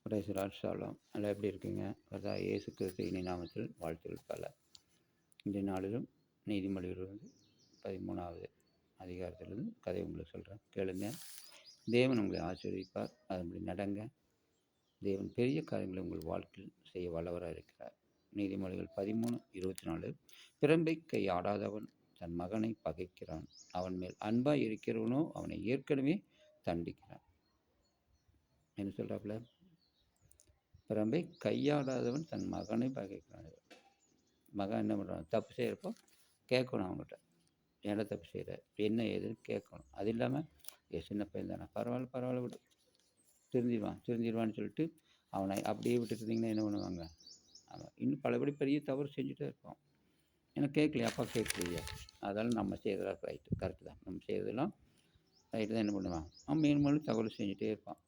Price Lord Shalom. எல்லாம் எப்படி இருக்கீங்க? கர்த்தர் இயேசு கிறிஸ்து இனி நாமத்தில் வாழ்த்துக்கள் பல. இன்றைய நாளிலும் நீதிமொழிகளிலிருந்து 13வது அதிகாரத்திலிருந்து கதை உங்களுக்கு சொல்கிறேன், கேளுங்க. தேவன் உங்களை ஆசீர்வதிப்பார், அதன்படி நடங்க. தேவன் பெரிய காரியங்களை உங்கள் வாழ்க்கையில் செய்ய வல்லவராக இருக்கிறார். நீதிமொழிகள் 13:24. பிறம்பை கையாடாதவன் தன் மகனை பகைக்கிறான், அவன் மேல் அன்பாய் இருக்கிறவனோ அவனை ஏற்கனவே தண்டிக்கிறான். என்ன சொல்கிறாப்புல? பிறம்பை கையாடாதவன் தன் மகனை பகைக்கிறான். மகன் என்ன பண்ணுறான்? தப்பு செய்கிறப்போ கேட்கணும் அவங்ககிட்ட, ஏன்டா தப்பு செய்கிற, என்ன ஏதுன்னு கேட்கணும். அது இல்லாமல் சின்ன பையன் தானே, பரவாயில்ல விடு, திருந்திடுவான்னு சொல்லிட்டு அவனை அப்படியே விட்டுட்டு இருந்தீங்கன்னா என்ன பண்ணுவாங்க? அவன் இன்னும் பலபடி பெரிய தவறு செஞ்சுட்டே இருப்பான். ஏன்னா கேட்கலையா, அப்பா கேட்கலையா, அதெல்லாம் நம்ம செய்கிறதெல்லாம் கரெக்டு தான், நம்ம செய்கிறதெல்லாம் ரைட்டு தான். என்ன பண்ணுவான்? அவன் மேலும் தவறு செஞ்சுட்டே இருப்பான்.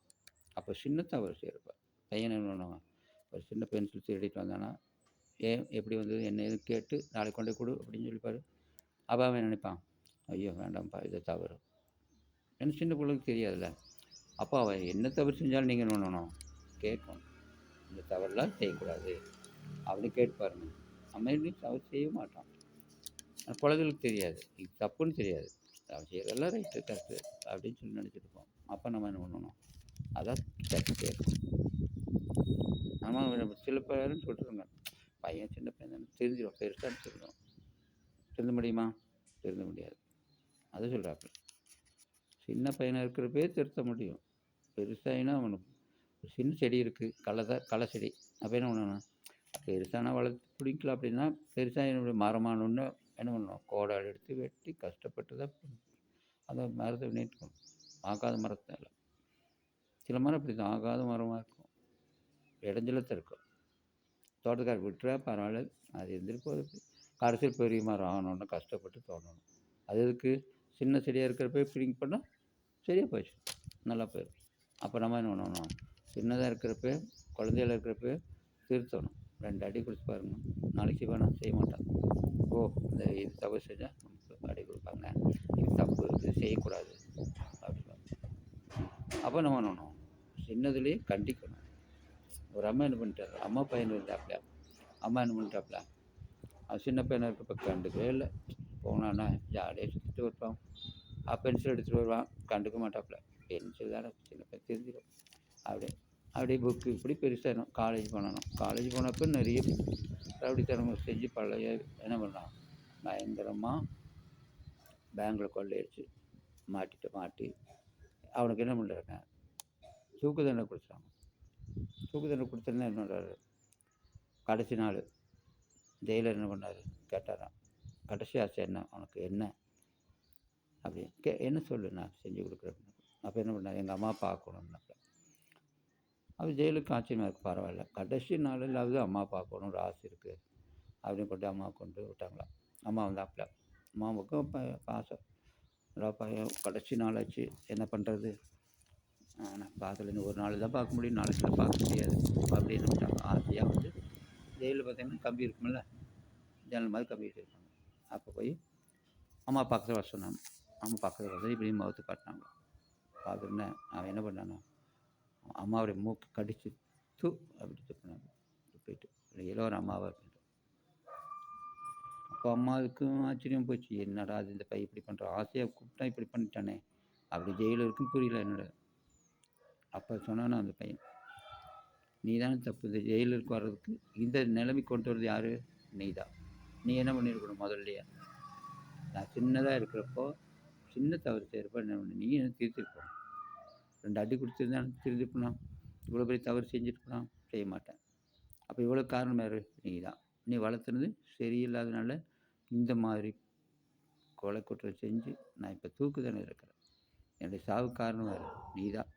அப்போ சின்ன தவறு செய்கிறப்ப பையன் என்ன பண்ணுவான்? ஒரு சின்ன பென்சில் திருடிட்டு வந்தானா, ஏன் எப்படி வந்தது என்ன ஏதுன்னு கேட்டு நாளைக்கு கொண்டு கொடு அப்படின்னு சொல்லிப்பார். அப்போ அவன் நினைப்பான், ஐயோ வேண்டாம்ப்பா, இது தவறு. ஏன்னா சின்ன பிள்ளைக்கு தெரியாதுல்ல. அப்போ அவன் என்ன தவறு செஞ்சாலும் நீங்கள் என்ன பண்ணணும்? கேட்கணும். இந்த தவறுலாம் செய்யக்கூடாது அப்படின்னு கேட்டு பாருங்க. நம்ம எப்படி தவறு செய்ய மாட்டான். குழந்தைகளுக்கு தெரியாது, இது தப்புன்னு தெரியாது, அவன் செய்யறதெல்லாம் ரைட்டு கரெக்டு அப்படின்னு சொல்லி நினச்சிட்டு இருப்போம். அப்போ நம்ம என்ன பண்ணணும்? அதான் கேட்கணும். நம்ம சில பேருன்னு சொல்லிட்டுருங்க, பையன் சின்ன பையன் தானே, தெரிஞ்சிடும், பெருசாக தெரிஞ்சிடும். திருந்த முடியுமா? திருந்த முடியாது. அதை சொல்கிறாப்புல, சின்ன பையனாக இருக்கிறப்பே திருத்த முடியும். பெருசாகினா அவனுக்கு சின்ன செடி இருக்குது, களை செடி, அப்போ என்ன பண்ணணும்? பெருசானா வளர்த்து பிடிக்கலாம். அப்படின்னா பெருசாக என்னுடைய மரமானோன்னு என்ன பண்ணணும்? கோடால் எடுத்து வெட்டி கஷ்டப்பட்டு தான் அதை மரத்தை நீட்டணும். ஆகாத மரத்தை இல்லை, சில மரம் அப்படி தான் ஆகாத மரமாக இருக்கும், இடைஞ்சலத்தை இருக்கும். தோட்டக்காரர் விட்டுறா பரவாயில்ல, அது இருந்துட்டு கடைசியில் பெரிய மரம் ஆகணுன்னு கஷ்டப்பட்டு தோண்டணும். அது எதுக்கு? சின்ன செடியாக இருக்கிறப்ப பிடிங்கி பண்ணால் சரியாக போயிடுச்சு, நல்லா போயிடும். அப்போ நம்ம என்ன பண்ணணும்? சின்னதாக இருக்கிறப்ப, குழந்தையில இருக்கிறப்ப திருத்தணும். 2 அடி கொடுத்து பாருங்க, நாளைக்கு வேணாம் செய்ய மாட்டான். ஓ, இந்த இது தப்பு செஞ்சால் நமக்கு அடி கொடுப்பாங்க, இது தப்பு, இது செய்யக்கூடாது அப்படின்னு. அப்போ நம்ம என்ன பண்ணணும்? சின்னதுலேயே கண்டிக்கணும். ஒரு அம்மா என்ன பண்ணிட்டாரு, அம்மா பையன் இருந்தாப்புல, அம்மா என்ன பண்ணிட்டாப்புல, அது சின்ன பையனாக இருக்கப்போ கண்டுக்கவே இல்லை. போனான்னா ஜாலியாக சுற்றிட்டு வருவான், பென்சில் எடுத்துகிட்டு வருவான், கண்டுக்க மாட்டாப்புல. பென்சில் தானே, சின்ன பையன் தெரிஞ்சிடும். அப்படியே புக்கு இப்படி பெருசாகிடும். காலேஜ் போனப்போ நிறைய ரவுடித்தனங்க செஞ்சு பழைய என்ன பண்ணான், பயங்கரமாக பேங்கில் கொள்ளையடிச்சு மாட்டி அவனுக்கு என்ன பண்ணுறாங்க? தூக்கு தண்டனை கொடுத்துட்டாங்க. தூக்கு தண்டனை கொடுத்தோன்னா என்ன பண்ணுறாரு? கடைசி நாள் ஜெயிலர் என்ன பண்ணார்? கேட்டாரான், கடைசி ஆசை என்ன உனக்கு, என்ன அப்படின்னு என்ன சொல்லு, நான் செஞ்சு கொடுக்குறேன். அப்போ என்ன பண்ணார்? எங்கள் அம்மா பார்க்கணுன்னாப்ப. அது ஜெயிலுக்கு ஆச்சரியமாக இருக்குது, பரவாயில்ல, கடைசி நாளிலாவது அம்மா பார்க்கணும், ஒரு ஆசை இருக்குது அப்படின்னு கொண்டு அம்மா கொண்டு விட்டாங்களாம். அம்மா வந்தாப்புல, அம்மாவுக்கும் பாசம், பையன் கடைசி நாளாச்சு, என்ன பண்ணுறது, நான் பார்க்கல, இன்னும் ஒரு நாள் தான் பார்க்க முடியும், நாளைக்கு தான் பார்க்க முடியாது அப்படின்னு விட்டாங்க. ஆசையாக வந்து ஜெயிலில் பார்த்தீங்கன்னா கம்பி இருக்குமில்ல, ஜன்னல் மாதிரி கம்பி வச்சுருப்பாங்க. அப்போ போய் அம்மா பக்கத்தில் வர சொன்னாங்க. அம்மா பக்கத்தில் வர இப்படி முகத்து காட்டினாங்க. பார்த்துருந்தே அவன் என்ன பண்ணானா, அம்மாவுடைய மூக்கு கடிச்சு அப்படி துப்பினாங்க. துப்பிட்டு ஒரு அம்மாவாக இருக்கின்ற. அப்போ அம்மாவுக்கும் ஆச்சரியம் போச்சு, என்னடா அது இந்த பையன் இப்படி பண்ணுறான், ஆசையாக கூப்பிட்டா இப்படி பண்ணிட்டானே, அப்படி ஜெயிலில் இருக்குன்னு புரியல என்னோட. அப்போ சொன்னானா அந்த பையன், நீ தானே தப்பு, இந்த ஜெயிலுக்கு வர்றதுக்கு இந்த நிலைமை கொண்டு வரது யார்? நீ தான். நீ என்ன பண்ணியிருக்கணும் முதல்லையே? நான் சின்னதாக இருக்கிறப்போ, சின்ன தவறு செய்கிறப்போ என்ன பண்ண, நீ என்ன திருத்திருக்கணும். 2 அடி கொடுத்துருந்தா திருந்திருக்கணும். இவ்வளோ பெரிய தவறு செஞ்சுருக்கணும், செய்ய மாட்டேன். அப்போ இவ்வளோ காரணம் யார்? நீ தான். நீ வளர்த்துனது சரியில்லாதனால இந்த மாதிரி கொலை குற்றம் செஞ்சு நான் இப்போ தூக்கு தானே இருக்கிறேன், என்னுடைய சாவுக்கு காரணம் யார்? நீ தான்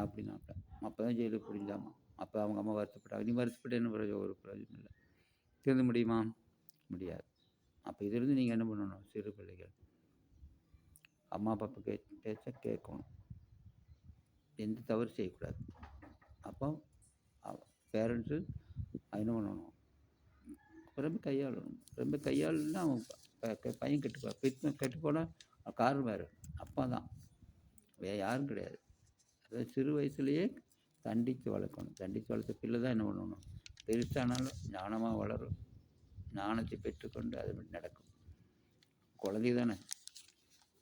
அப்படின்னாப்ப. அப்போ தான் ஜெயிலுக்கு புரிஞ்சாமா. அப்போ அவங்க அம்மா வருத்தப்பட்டாங்க. நீ வருத்தப்பட்டு என்ன பிரயோஜனம்? ஒரு பிரயோஜனம் இல்லை. திருந்த முடியுமா? முடியாது. அப்போ இதிலிருந்து நீங்கள் என்ன பண்ணணும்? சிறு பிள்ளைகள் அம்மா அப்பா பேச்ச கேட்கணும், எந்த தவறு செய்யக்கூடாது. அப்போ பேரண்ட்ஸு என்ன பண்ணணும்? ரொம்ப கையாளணும். ரொம்ப கையாளுன்னா அவன் பையன் கெட்டுப்போன். கெட்டுப்போனால் காரணம் வேறு அப்பா தான், வேறு யாரும் கிடையாது. அதாவது சிறு வயசுலேயே தண்டித்து வளர்க்கணும். தண்டித்து வளர்த்த பிள்ளை தான் என்ன பண்ணணும், பெருசானாலும் ஞானமாக வளரும். ஞானத்தை பெற்றுக்கொண்டு அதுபடி நடக்கும். குழந்தை தானே,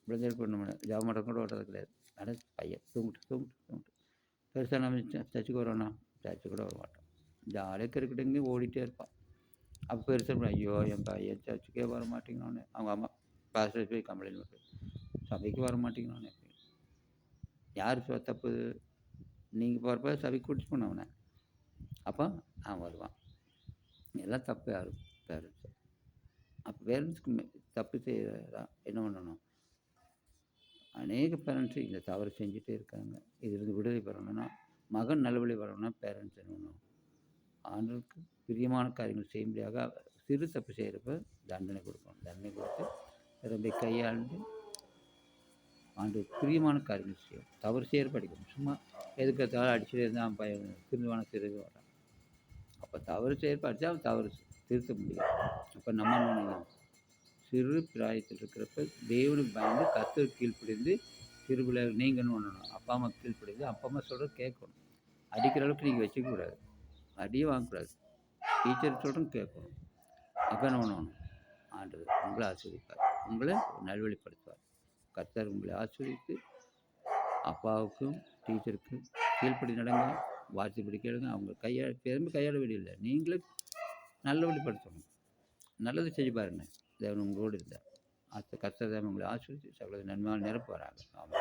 விடுதலை பண்ண ஜாமட்டம் கூட ஓட்டுறது கிடையாது. நட பையன் தூங்கிட்டு தூங்கிட்டு தூங்கிட்டு பெருசாக நம்ம சர்ச்சுக்கு வரோன்னா சர்ச்சுக்கு கூட வர மாட்டோம். ஜாலியாக கிரிக்கெட்டுங்க ஓடிட்டே இருப்பான். அப்போ பெருசாக ஐயோ என் பையன் சர்ச்சுக்கே வர மாட்டேங்கிறானே, அவங்க அம்மா பாஸ்டர் போய் கம்ப்ளைண்ட் பண்ணுறது, சபைக்கு வர மாட்டேங்கிறானே. யார் தப்பு? நீங்கள் போகிறப்ப சபைக்கு கூட்டிட்டு போன அவனை, அப்போ அவன் வருவான். எல்லாம் தப்பு யாரும் பேரண்ட்ஸு. அப்போ பேரண்ட்ஸ்க்கு தப்பு செய்கிறதா என்ன பண்ணணும்? அநேக பேரண்ட்ஸு இந்த தவறு செஞ்சுட்டே இருக்காங்க. இதிலிருந்து விடுதலை பெறணும்னா, மகன் நல்லவழி வரணும்னா பேரண்ட்ஸ் என்ன பண்ணணும், ஆண்டவருக்கு பிரியமான காரியங்கள் செய்யும்படியாக சிறு தப்பு செய்கிறப்ப தண்டனை கொடுக்கணும். தண்டனை கொடுத்து ரொம்ப கையாண்டு ஆண்டவருக்கு பிரியமான காரியங்கள் செய்யும். தவறு செய்கிற படிக்கணும். சும்மா எதுக்கத்தாலும் அடிச்சுட்டே இருந்தால் அவன் பையன் திருந்துவான திரும்பி வரான். அப்போ தவறு செய்கிறப்ப அடித்தா அவன் தவறு திருத்த முடியும். அப்போ நம்ம என்ன பண்ணணும், சிறு பிராயத்தில் இருக்கிறப்ப தேவனுக்கு பயந்து கர்த்தருக்கு கீழ்ப்படிந்து திருவிழா நீங்கள் என்ன பண்ணணும், அப்பா அம்மா கீழ்ப்படிந்து அப்பா அம்மா சொல்கிறத கேட்கணும். அடிக்கிற அளவுக்கு நீங்கள் வச்சுக்கக்கூடாது, அடியே வாங்கக்கூடாது. டீச்சர் சொல்கிறோம் கேட்கணும். அப்போ என்ன பண்ணணும், ஆண்டவர் உங்களை ஆசீர்வதிப்பார், உங்களை நல்வழிப்படுத்துவார். கர்த்தர் உங்களை ஆசீர்வதித்து அப்பாவுக்கும் டீச்சருக்கும் கீழ்ப்படி நடங்க, வார்த்தைப்படி கேளுங்க. அவங்க பெருமை கையாள வேண்டியதில்லை, நீங்களே நல்ல வழிப்படுத்தணும். நல்லது செஞ்சு பாருங்கள், தேவன் உங்களோடு இருந்தார். கர்த்தர் உங்களை ஆசீர்வதித்து சகல நன்மையால் நிரப்புவாராங்க. ஆமாம்.